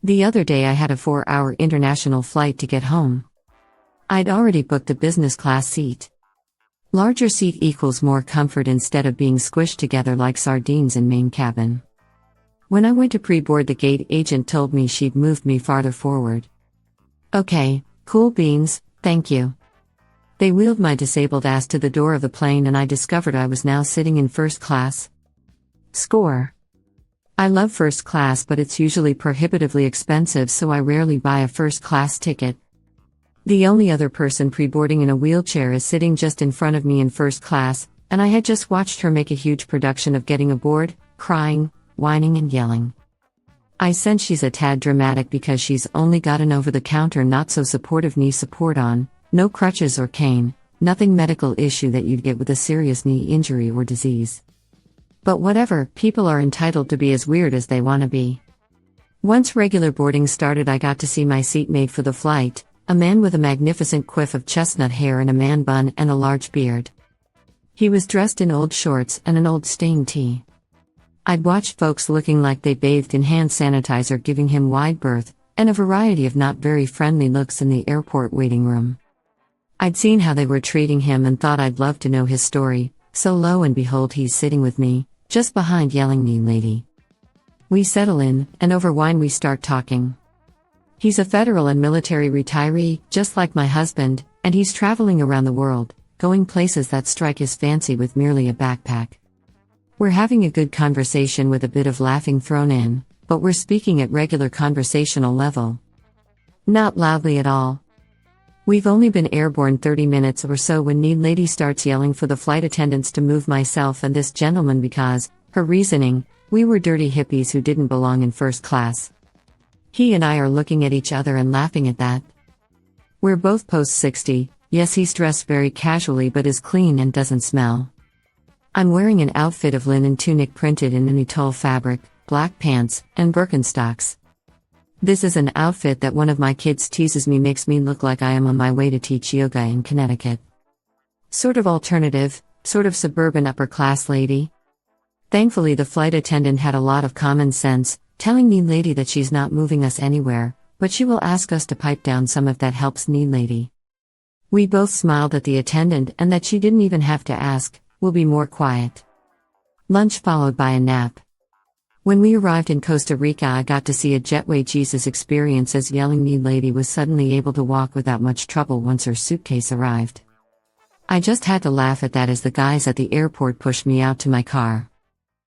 The other day I had a 4-hour international flight to get home. I'd already booked a business class seat. Larger seat equals more comfort instead of being squished together like sardines in main cabin. When I went to pre-board, the gate agent told me she'd moved me farther forward. Okay, cool beans, thank you. They wheeled my disabled ass to the door of the plane and I discovered I was now sitting in first class. Score. I love first class, but it's usually prohibitively expensive, so I rarely buy a first class ticket. The only other person pre-boarding in a wheelchair is sitting just in front of me in first class, and I had just watched her make a huge production of getting aboard, crying, whining and yelling. I sense she's a tad dramatic because she's only got an over-the-counter not-so-supportive knee support on, no crutches or cane, nothing medical issue that you'd get with a serious knee injury or disease. But whatever, people are entitled to be as weird as they want to be. Once regular boarding started, I got to see my seatmate for the flight, a man with a magnificent quiff of chestnut hair and a man bun and a large beard. He was dressed in old shorts and an old stained tee. I'd watched folks looking like they bathed in hand sanitizer giving him wide berth, and a variety of not very friendly looks in the airport waiting room. I'd seen how they were treating him and thought I'd love to know his story, so lo and behold he's sitting with me, just behind yelling "Knee lady." We settle in, and over wine we start talking. He's a federal and military retiree, just like my husband, and he's traveling around the world, going places that strike his fancy with merely a backpack. We're having a good conversation with a bit of laughing thrown in, but we're speaking at regular conversational level. Not loudly at all. We've only been airborne 30 minutes or so when Knee lady starts yelling for the flight attendants to move myself and this gentleman because, her reasoning, we were dirty hippies who didn't belong in first class. He and I are looking at each other and laughing at that. We're both post-60, yes, he's dressed very casually but is clean and doesn't smell. I'm wearing an outfit of linen tunic printed in Atoll fabric, black pants, and Birkenstocks. This is an outfit that one of my kids teases me makes me look like I am on my way to teach yoga in Connecticut. Sort of alternative, sort of suburban upper-class lady. Thankfully the flight attendant had a lot of common sense, telling Knee lady that she's not moving us anywhere, but she will ask us to pipe down some if that helps Knee lady. We both smiled at the attendant and that she didn't even have to ask, we'll be more quiet. Lunch followed by a nap. When we arrived in Costa Rica, I got to see a Jetway Jesus experience as yelling Knee lady was suddenly able to walk without much trouble once her suitcase arrived. I just had to laugh at that as the guys at the airport pushed me out to my car.